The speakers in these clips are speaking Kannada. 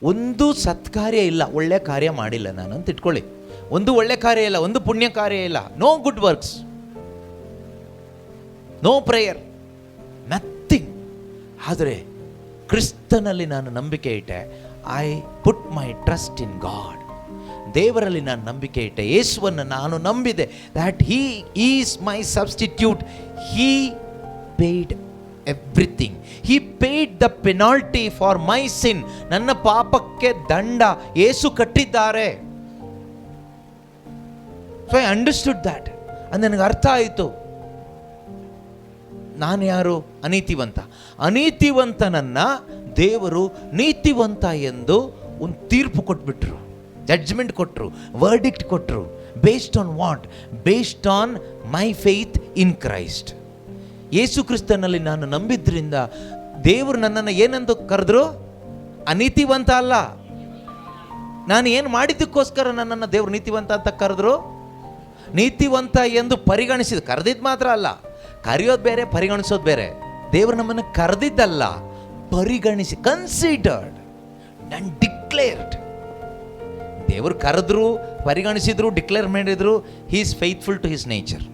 ಒಂದು ಸತ್ಕಾರ್ಯ ಇಲ್ಲ, ಒಳ್ಳೆ ಕಾರ್ಯ ಮಾಡಿಲ್ಲ ನಾನು ಅಂತ ಇಟ್ಕೊಳ್ಳಿ. ಒಂದು ಒಳ್ಳೆ ಕಾರ್ಯ ಇಲ್ಲ, ಒಂದು ಪುಣ್ಯ ಕಾರ್ಯ ಇಲ್ಲ. No good works, no prayer, nothing. ಆದರೆ ಕ್ರಿಸ್ತನಲ್ಲಿ ನಾನು ನಂಬಿಕೆ ಇಟ್ಟೆ. I put my trust in God. ದೇವರಲ್ಲಿ ನಾನು ನಂಬಿಕೆ ಇಟ್ಟೆ, ಯೇಸುವನ್ನು ನಾನು ನಂಬಿದೆ. That he is my substitute. He paid everything. He paid the penalty for my sin. ನನ್ನ ಪಾಪಕ್ಕೆ ದಂಡ ಯೇಸು ಕಟ್ಟಿದ್ದಾರೆ. So I understood that. ಅದು ನನಗೆ ಅರ್ಥ ಆಯಿತು. ನಾನು ಯಾರು? ಅನೀತಿವಂತ. ಅನೀತಿವಂತನನ್ನು ದೇವರು ನೀತಿವಂತ ಎಂದು ಒಂದು ತೀರ್ಪು ಕೊಟ್ಬಿಟ್ರು, ಜಡ್ಜ್ಮೆಂಟ್ ಕೊಟ್ಟರು, ವರ್ಡಿಕ್ಟ್ ಕೊಟ್ಟರು. Based on what? Based on my faith in Christ. Yesu ಕ್ರಿಸ್ತನಲ್ಲಿ ನಾನು ನಂಬಿದ್ರಿಂದ ದೇವರು ನನ್ನನ್ನು ಏನಂದು ಕರೆದ್ರು? ಅನೀತಿವಂತ ಅಲ್ಲ. ನಾನು ಏನು ಮಾಡಿದ್ದಕ್ಕೋಸ್ಕರ ನನ್ನನ್ನು ದೇವರು ನೀತಿವಂತ ಅಂತ ಕರೆದ್ರು. ನೀತಿವಂತ ಎಂದು ಪರಿಗಣಿಸಿದ, ಕರೆದಿದ್ದು ಮಾತ್ರ ಅಲ್ಲ, ಕರೆಯೋದು ಬೇರೆ, ಪರಿಗಣಿಸೋದು ಬೇರೆ. ದೇವರು ನಮ್ಮನ್ನು ಕರೆದಿದ್ದಲ್ಲ, ಪರಿಗಣಿಸಿ, ಕನ್ಸಿಡರ್ಡ್ ಆ್ಯಂಡ್ ಡಿಕ್ಲೇರ್ಡ್. ದೇವರು ಕರೆದ್ರು, ಪರಿಗಣಿಸಿದ್ರು, ಡಿಕ್ಲೇರ್ ಮಾಡಿದ್ರು. He is faithful to his nature.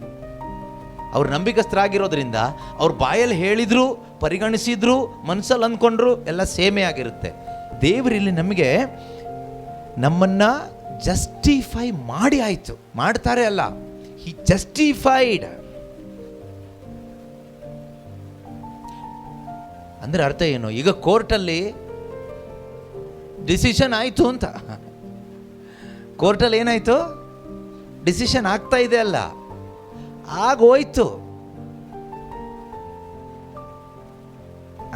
ಅವ್ರು ನಂಬಿಕಸ್ಥರಾಗಿರೋದ್ರಿಂದ ಅವ್ರ ಬಾಯಲ್ಲಿ ಹೇಳಿದ್ರು, ಪರಿಗಣಿಸಿದ್ರು, ಮನಸ್ಸಲ್ಲಿ ಅಂದ್ಕೊಂಡ್ರು, ಎಲ್ಲ ಸೇಮೇ ಆಗಿರುತ್ತೆ. ದೇವರಿಲ್ಲಿ ನಮಗೆ ನಮ್ಮನ್ನು ಜಸ್ಟಿಫೈ ಮಾಡಿ ಆಯಿತು. ಮಾಡ್ತಾರೆ ಅಲ್ಲ, ಹಿ ಜಸ್ಟಿಫೈಡ್. ಅಂದರೆ ಅರ್ಥ ಏನು? ಈಗ ಕೋರ್ಟಲ್ಲಿ ಡಿಸಿಷನ್ ಆಯಿತು ಅಂತ. ಕೋರ್ಟಲ್ಲಿ ಏನಾಯಿತು? ಡಿಸಿಷನ್ ಆಗ್ತಾ ಇದೆ ಅಲ್ಲ, ಆಗೋಯ್ತು.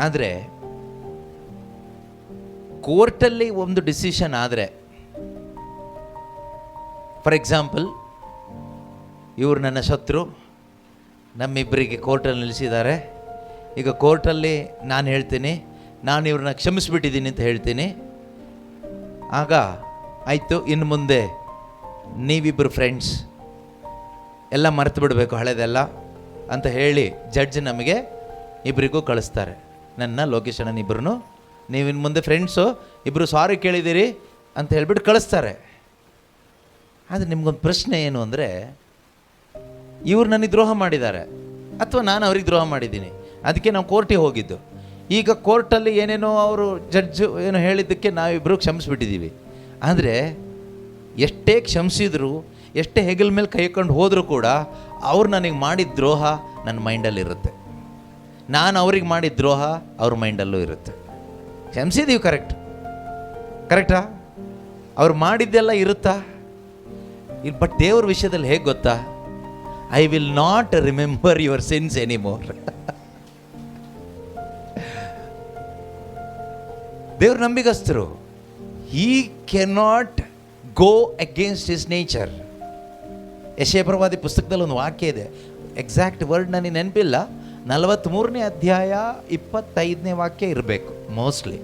ಆದರೆ ಕೋರ್ಟಲ್ಲಿ ಒಂದು ಡಿಸಿಷನ್ ಆದರೆ, ಫಾರ್ ಎಕ್ಸಾಂಪಲ್, ಇವರು ನನ್ನ ಶತ್ರು, ನಮ್ಮಿಬ್ಬರಿಗೆ ಕೋರ್ಟಲ್ಲಿ ನಿಲ್ಲಿಸಿದ್ದಾರೆ. ಈಗ ಕೋರ್ಟಲ್ಲಿ ನಾನು ಹೇಳ್ತೀನಿ, ನಾನು ಇವ್ರನ್ನ ಕ್ಷಮಿಸ್ಬಿಟ್ಟಿದ್ದೀನಿ ಅಂತ ಹೇಳ್ತೀನಿ. ಆಗ ಆಯಿತು, ಇನ್ನು ಮುಂದೆ ನೀವಿಬ್ಬರು ಫ್ರೆಂಡ್ಸ್, ಎಲ್ಲ ಮರೆತು ಬಿಡಬೇಕು ಹಳೆದೆಲ್ಲ ಅಂತ ಹೇಳಿ ಜಡ್ಜ್ ನಮಗೆ ಇಬ್ಬರಿಗೂ ಕಳಿಸ್ತಾರೆ. ನನ್ನ ಲೊಕೇಶನ್ ಇಬ್ಬರೂ, ನೀವಿನ್ನು ಮುಂದೆ ಫ್ರೆಂಡ್ಸು, ಇಬ್ಬರು ಸಾರಿ ಕೇಳಿದ್ದೀರಿ ಅಂತ ಹೇಳ್ಬಿಟ್ಟು ಕಳಿಸ್ತಾರೆ. ಆದರೆ ನಿಮ್ಗೊಂದು ಪ್ರಶ್ನೆ ಏನು ಅಂದರೆ, ಇವ್ರು ನನಗೆ ದ್ರೋಹ ಮಾಡಿದ್ದಾರೆ ಅಥವಾ ನಾನು ಅವ್ರಿಗೆ ದ್ರೋಹ ಮಾಡಿದ್ದೀನಿ, ಅದಕ್ಕೆ ನಾವು ಕೋರ್ಟಿಗೆ ಹೋಗಿದ್ದು. ಈಗ ಕೋರ್ಟಲ್ಲಿ ಏನೇನೋ ಅವರು ಜಡ್ಜು ಏನೋ ಹೇಳಿದ್ದಕ್ಕೆ ನಾವಿಬ್ಬರು ಕ್ಷಮಿಸ್ಬಿಟ್ಟಿದ್ದೀವಿ. ಆದರೆ ಎಷ್ಟೇ ಕ್ಷಮಿಸಿದ್ರು, ಎಷ್ಟೇ ಹೆಗಲ ಮೇಲೆ ಕೈಕೊಂಡು ಹೋದರೂ ಕೂಡ ಅವ್ರು ನನಗೆ ಮಾಡಿದ ದ್ರೋಹ ನನ್ನ ಮೈಂಡಲ್ಲಿರುತ್ತೆ, ನಾನು ಅವ್ರಿಗೆ ಮಾಡಿದ ದ್ರೋಹ ಅವ್ರ ಮೈಂಡಲ್ಲೂ ಇರುತ್ತೆ. ಕ್ಷಮಿಸಿದ್ದೀವಿ, ಕರೆಕ್ಟಾ? ಅವ್ರು ಮಾಡಿದ್ದೆಲ್ಲ ಇರುತ್ತಾ? ಬಟ್ ದೇವ್ರ ವಿಷಯದಲ್ಲಿ ಹೇಗೆ ಗೊತ್ತಾ? I will not remember your sins anymore. ದೇವ್ರ ನಂಬಿಗಸ್ತರು. He cannot go against his nature. Yeshaya ಪ್ರವಾದಿ ಪುಸ್ತಕದಲ್ಲಿ ಒಂದು ವಾಕ್ಯ ಇದೆ, ಎಕ್ಸಾಕ್ಟ್ ವರ್ಡ್ ನನಗೆ ನೆನಪಿಲ್ಲ, 43ನೇ ಅಧ್ಯಾಯ 25ನೇ ವಾಕ್ಯ ಇರಬೇಕು ಮೋಸ್ಟ್ಲಿ.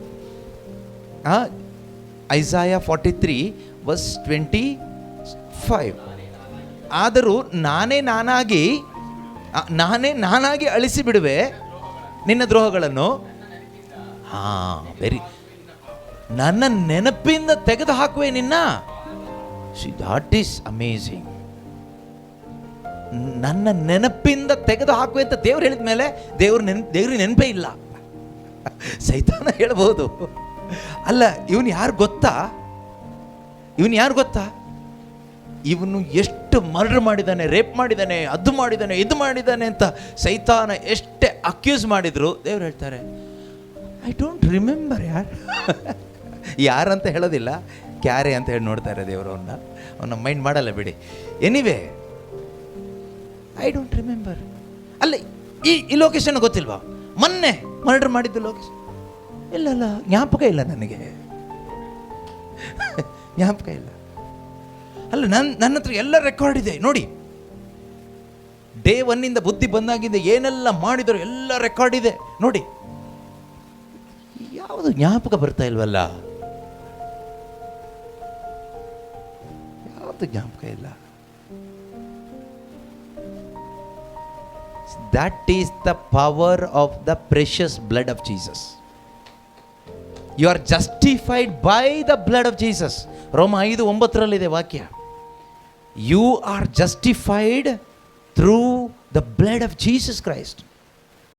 ಐಸಾಯ 43 ವರ್ಸ್ 25. ಆದರೂ ನಾನೇ ನಾನಾಗಿ ಅಳಿಸಿ ಬಿಡುವೆ ನಿನ್ನ ದ್ರೋಹಗಳನ್ನು. ವೆರಿ, ನನ್ನ ನೆನಪಿಂದ ತೆಗೆದು ಹಾಕುವೆ ನಿನ್ನ. That is amazing. ನನ್ನ ನೆನಪಿಂದ ತೆಗೆದು ಹಾಕುವೆ ಅಂತ ದೇವ್ರು ಹೇಳಿದ ಮೇಲೆ ದೇವ್ರಿಗೆ ನೆನಪೇ ಇಲ್ಲ. ಸೈತಾನ ಹೇಳ್ಬೋದು, ಅಲ್ಲ ಇವನು ಯಾರು ಗೊತ್ತಾ, ಇವನು ಎಷ್ಟು ಮರ್ಡರ್ ಮಾಡಿದ್ದಾನೆ, ರೇಪ್ ಮಾಡಿದ್ದಾನೆ, ಅದು ಮಾಡಿದ್ದಾನೆ, ಇದು ಮಾಡಿದ್ದಾನೆ ಅಂತ ಸೈತಾನ ಎಷ್ಟೇ ಅಕ್ಯೂಸ್ ಮಾಡಿದ್ರು, ದೇವ್ರು ಹೇಳ್ತಾರೆ ಐ ಡೋಂಟ್ ರಿಮೆಂಬರ್. ಯಾರಂತ ಹೇಳೋದಿಲ್ಲ, ಕ್ಯಾರೆ ಅಂತ ಹೇಳಿ ನೋಡ್ತಾರೆ ದೇವರು. ಅವನ್ನ ಮೈಂಡ್ ಮಾಡಲ್ಲ ಬಿಡಿ. Anyway, I don't remember. ಅಲ್ಲ, ಈ ಲೊಕೇಶನ್ ಗೊತ್ತಿಲ್ವಾ? ಮೊನ್ನೆ ಮರ್ಡರ್ ಮಾಡಿದ್ದು ಲೊಕೇಶನ್ ಇಲ್ಲ, ಜ್ಞಾಪಕ ಇಲ್ಲ ನನಗೆ, ಜ್ಞಾಪಕ ಇಲ್ಲ. ಅಲ್ಲ, ನನ್ನ ಹತ್ರ ಎಲ್ಲ ರೆಕಾರ್ಡ್ ಇದೆ ನೋಡಿ. ಡೇ 1 ಬುದ್ಧಿ ಬಂದಾಗಿಂದ ಏನೆಲ್ಲ ಮಾಡಿದ್ರು ಎಲ್ಲ ರೆಕಾರ್ಡ್ ಇದೆ ನೋಡಿ. ಯಾವುದು ಜ್ಞಾಪಕ ಬರ್ತಾ ಇಲ್ವಲ್ಲ, ಯಾವುದು ಜ್ಞಾಪಕ ಇಲ್ಲ. That is the power of the precious blood of Jesus. You are justified by the blood of Jesus. ರೋಮ 5:9 ವಾಕ್ಯ. You are justified through the blood of Jesus Christ.